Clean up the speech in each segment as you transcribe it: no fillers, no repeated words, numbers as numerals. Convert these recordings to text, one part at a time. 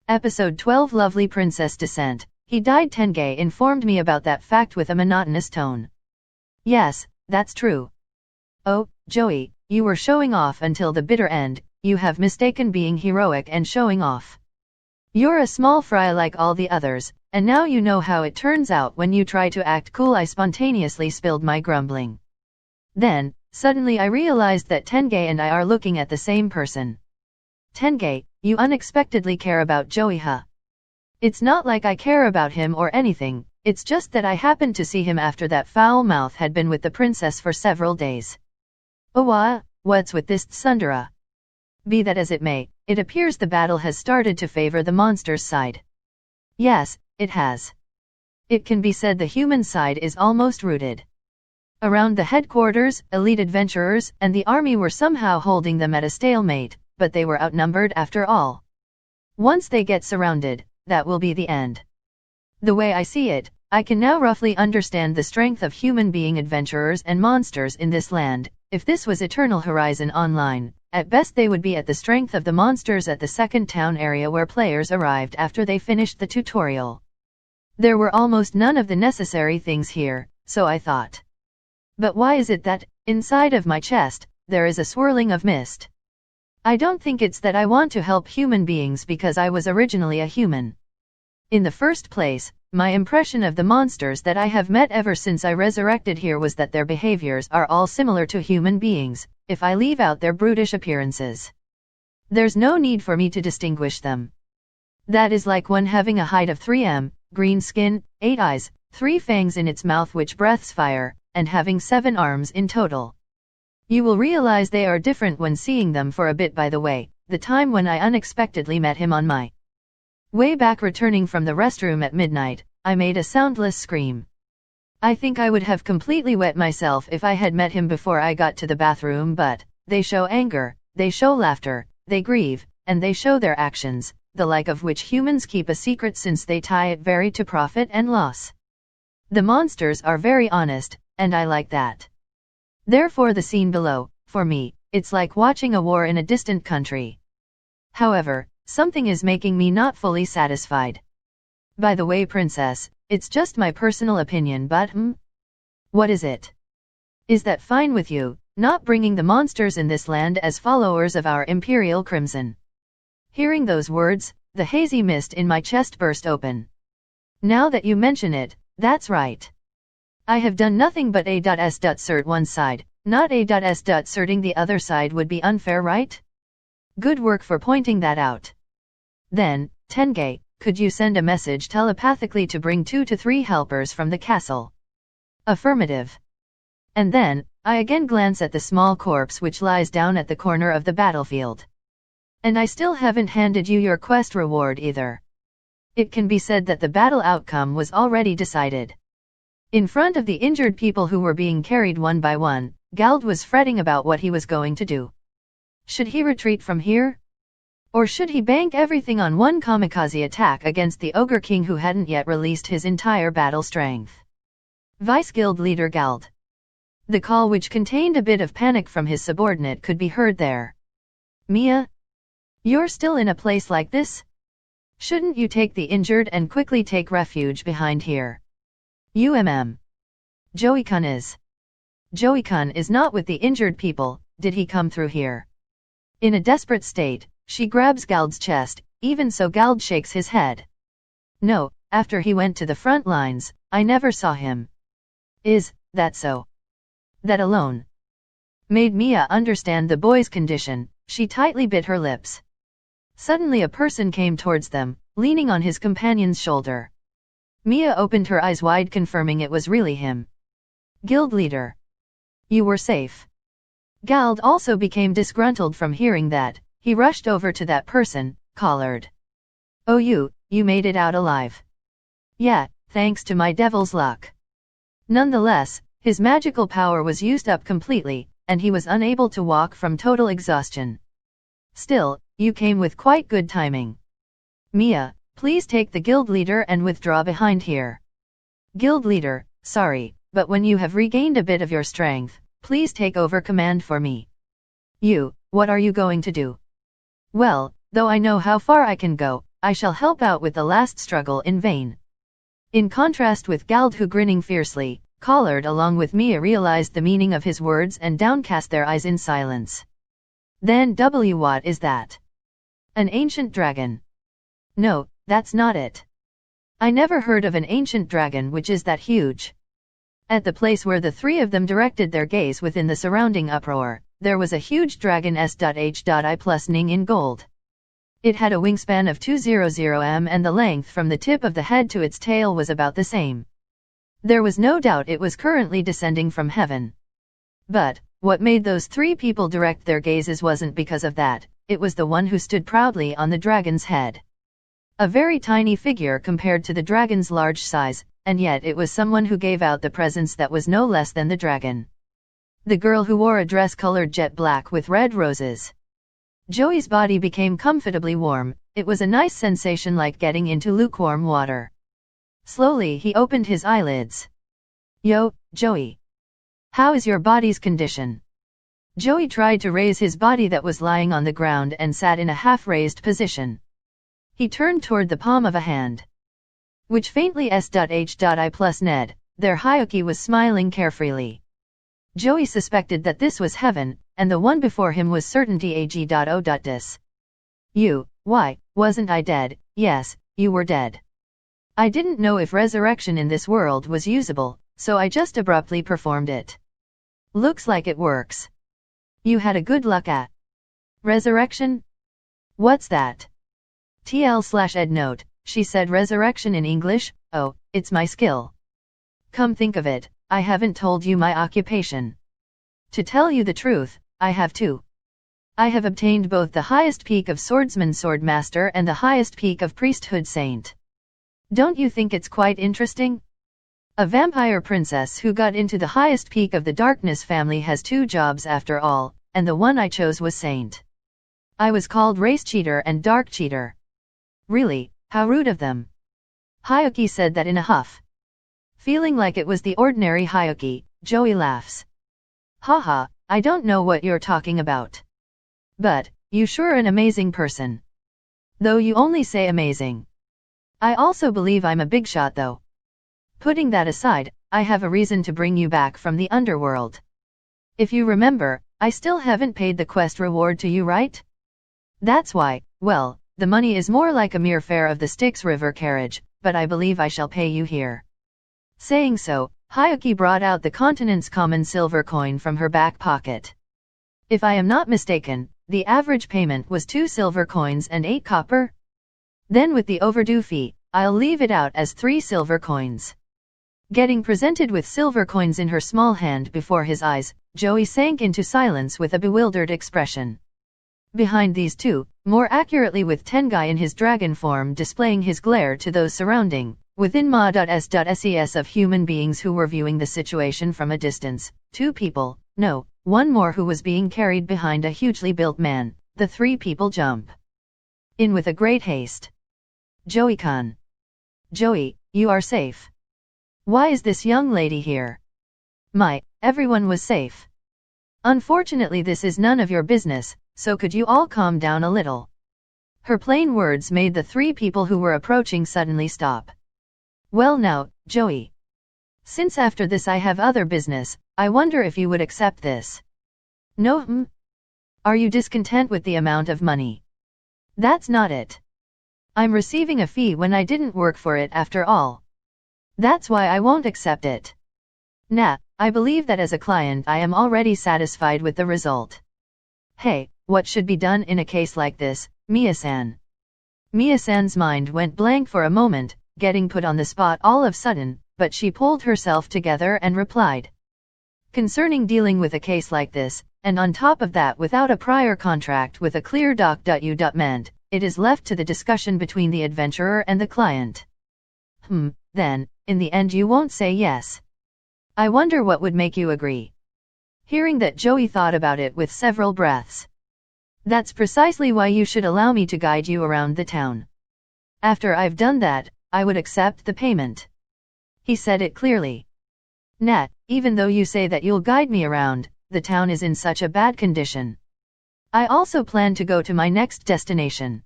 Episode 12 Lovely Princess Descent. He died. Tenge informed me about that fact with a monotonous tone. Yes, that's true. Oh, Joey, you were showing off until the bitter end. You have mistaken being heroic and showing off. You're a small fry like all the others, and now you know how it turns out when you try to act cool. I spontaneously spilled my grumbling. Then, suddenly I realized that Tenge and I are looking at the same person. Tenge, you unexpectedly care about Joey, huh? It's not like I care about him or anything, it's just that I happened to see him after that foul mouth had been with the princess for several days. Oh, what's with this tsundere? Be that as it may, it appears the battle has started to favor the monster's side. Yes, it has. It can be said the human side is almost rooted. Around the headquarters, elite adventurers and the army were somehow holding them at a stalemate, but they were outnumbered after all. Once they get surrounded, that will be the end. The way I see it, I can now roughly understand the strength of human being adventurers and monsters in this land. If this was Eternal Horizon Online, at best they would be at the strength of the monsters at the second town area where players arrived after they finished the tutorial. There were almost none of the necessary things here, so I thought. But why is it that, inside of my chest, there is a swirling of mist? I don't think it's that I want to help human beings because I was originally a human. In the first place, my impression of the monsters that I have met ever since I resurrected here was that their behaviors are all similar to human beings, if I leave out their brutish appearances. There's no need for me to distinguish them. That is like one having a height of 3 m, green skin, 8 eyes, 3 fangs in its mouth which breathes fire, and having 7 arms in total. You will realize they are different when seeing them for a bit. By the way, the time when I unexpectedly met him on my way back returning from the restroom at midnight, I made a soundless scream. I think I would have completely wet myself if I had met him before I got to the bathroom, but they show anger, they show laughter, they grieve, and they show their actions, the like of which humans keep a secret since they tie it very to profit and loss. The monsters are very honest, and I like that. Therefore the scene below, for me, it's like watching a war in a distant country. However, something is making me not fully satisfied. By the way, princess, it's just my personal opinion, but what is it? Is that fine with you, not bringing the monsters in this land as followers of our Imperial Crimson? Hearing those words, the hazy mist in my chest burst open. Now that you mention it, that's right. I have done nothing but a.s.cert one side, not a.s.certing the other side would be unfair, right? Good work for pointing that out. Then, Tenge, could you send a message telepathically to bring 2 to 3 helpers from the castle? Affirmative. And then, I again glance at the small corpse which lies down at the corner of the battlefield. And I still haven't handed you your quest reward either. It can be said that the battle outcome was already decided. In front of the injured people who were being carried one by one, Gald was fretting about what he was going to do. Should he retreat from here? Or should he bank everything on one kamikaze attack against the Ogre King who hadn't yet released his entire battle strength? Vice Guild Leader Gald. The call, which contained a bit of panic from his subordinate, could be heard there. Mia? You're still in a place like this? Shouldn't you take the injured and quickly take refuge behind here? Joey-kun is. Joey-kun is not with the injured people. Did he come through here? In a desperate state, she grabs Gald's chest, even so Gald shakes his head. No, after he went to the front lines, I never saw him. Is that so? That alone made Mia understand the boy's condition. She tightly bit her lips. Suddenly a person came towards them, leaning on his companion's shoulder. Mia opened her eyes wide, confirming it was really him. Guild leader. You were safe. Gald also became disgruntled from hearing that. He rushed over to that person, collared. Oh, you made it out alive. Yeah, thanks to my devil's luck. Nonetheless, his magical power was used up completely, and he was unable to walk from total exhaustion. Still, you came with quite good timing. Mia, please take the guild leader and withdraw behind here. Guild leader, sorry, but when you have regained a bit of your strength, please take over command for me. What are you going to do? Well, though I know how far I can go, I shall help out with the last struggle in vain. In contrast with Gald, who grinning fiercely, collared along with Mia, realized the meaning of his words and downcast their eyes in silence. Then what is that? An ancient dragon? No, that's not it. I never heard of an ancient dragon which is that huge. At the place where the three of them directed their gaze within the surrounding uproar, there was a huge dragon S.H.I plus ning in gold. It had a wingspan of 200 m and the length from the tip of the head to its tail was about the same. There was no doubt it was currently descending from heaven. But what made those three people direct their gazes wasn't because of that, it was the one who stood proudly on the dragon's head. A very tiny figure compared to the dragon's large size, and yet it was someone who gave out the presence that was no less than the dragon. The girl who wore a dress colored jet black with red roses. Joey's body became comfortably warm. It was a nice sensation, like getting into lukewarm water. Slowly he opened his eyelids. Yo, Joey. How is your body's condition? Joey tried to raise his body that was lying on the ground and sat in a half-raised position. He turned toward the palm of a hand, which faintly S.H.I plus Ned, their Hyuki, was smiling carefreely. Joey suspected that this was heaven, and the one before him was certainty ag.o.dis. Why, wasn't I dead? Yes, you were dead. I didn't know if resurrection in this world was usable, so I just abruptly performed it. Looks like it works. You had a good luck at resurrection? What's that? TL/ed note, she said resurrection in English. Oh, it's my skill. Come think of it, I haven't told you my occupation. To tell you the truth, I have two. I have obtained both the highest peak of swordsman swordmaster and the highest peak of priesthood saint. Don't you think it's quite interesting? A vampire princess who got into the highest peak of the darkness family has two jobs after all, and the one I chose was saint. I was called race cheater and dark cheater. Really, how rude of them. Hyuki said that in a huff. Feeling like it was the ordinary Hyuki, Joey laughs. Haha, I don't know what you're talking about. But, you sure an amazing person. Though you only say amazing. I also believe I'm a big shot though. Putting that aside, I have a reason to bring you back from the underworld. If you remember, I still haven't paid the quest reward to you, right? That's why, well, the money is more like a mere fare of the Styx River carriage, but I believe I shall pay you here. Saying so, Hyuki brought out the continent's common silver coin from her back pocket. If I am not mistaken, the average payment was 2 silver coins and 8 copper? Then with the overdue fee, I'll leave it out as 3 silver coins. Getting presented with silver coins in her small hand before his eyes, Joey sank into silence with a bewildered expression. Behind these two, more accurately with Tengai in his dragon form displaying his glare to those surrounding, within ma.s.ses of human beings who were viewing the situation from a distance, 2 people, no, 1 more who was being carried behind a hugely built man, the 3 people jump in with a great haste. Joey-kun. Joey, you are safe. Why is this young lady here? Everyone was safe. Unfortunately this is none of your business, so could you all calm down a little? Her plain words made the 3 people who were approaching suddenly stop. Well now, Joey. Since after this I have other business, I wonder if you would accept this. No, Are you discontent with the amount of money? That's not it. I'm receiving a fee when I didn't work for it after all. That's why I won't accept it. Nah, I believe that as a client I am already satisfied with the result. Hey, what should be done in a case like this, Mia-san? Mia-san's mind went blank for a moment, getting put on the spot all of a sudden, but she pulled herself together and replied. Concerning dealing with a case like this, and on top of that without a prior contract with a clear doc.u.ment, it is left to the discussion between the adventurer and the client. Then, in the end you won't say yes. I wonder what would make you agree. Hearing that, Joey thought about it with several breaths. That's precisely why you should allow me to guide you around the town. After I've done that, I would accept the payment. He said it clearly. Nat, even though you say that you'll guide me around, the town is in such a bad condition. I also plan to go to my next destination.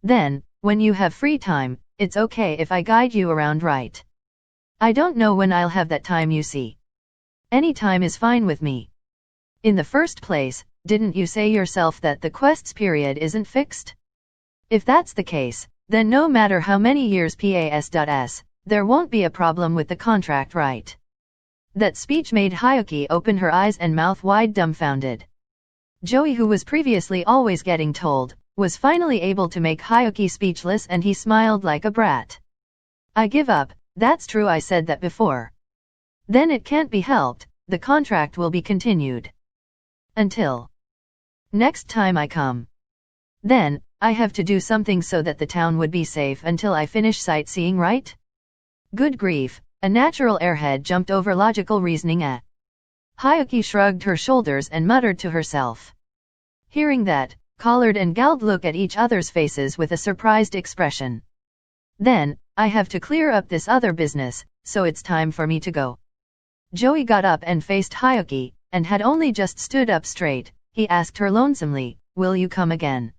Then, when you have free time, it's okay if I guide you around, right? I don't know when I'll have that time, you see. Any time is fine with me. In the first place, didn't you say yourself that the quest's period isn't fixed? If that's the case, then no matter how many years pass, there won't be a problem with the contract, right? That speech made Hyuki open her eyes and mouth wide, dumbfounded. Joey, who was previously always getting told, was finally able to make Hyuki speechless, and he smiled like a brat. I give up. That's true, I said that before. Then it can't be helped, the contract will be continued. Until next time I come. Then, I have to do something so that the town would be safe until I finish sightseeing, right? Good grief, a natural airhead jumped over logical reasoning at. Hyuki shrugged her shoulders and muttered to herself. Hearing that, Collard and Gald looked at each other's faces with a surprised expression. Then, I have to clear up this other business, so it's time for me to go. Joey got up and faced Hyuki, and had only just stood up straight. He asked her lonesomely, will you come again?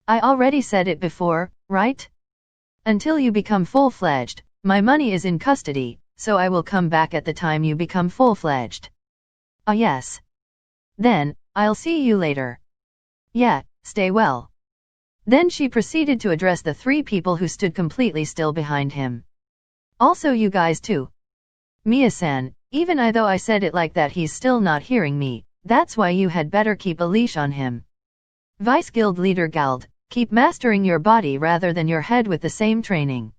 I already said it before, right? Until you become full-fledged, my money is in custody, so I will come back at the time you become full-fledged. Ah, yes. Then, I'll see you later. Yeah, stay well. Then she proceeded to address the three people who stood completely still behind him. Also you guys too. Mia-san, even though I said it like that, he's still not hearing me, that's why you had better keep a leash on him. Vice Guild Leader Gald, keep mastering your body rather than your head with the same training.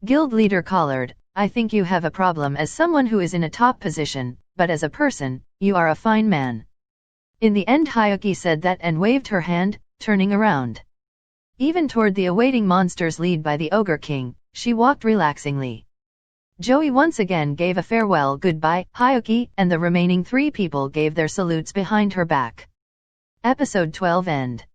Guild Leader Collard, I think you have a problem as someone who is in a top position, but as a person, you are a fine man. In the end, Hyuki said that and waved her hand, turning around. Even toward the awaiting monsters led by the Ogre King, she walked relaxingly. Joey once again gave a farewell goodbye. Hyuki and the remaining three people gave their salutes behind her back. Episode 12 end.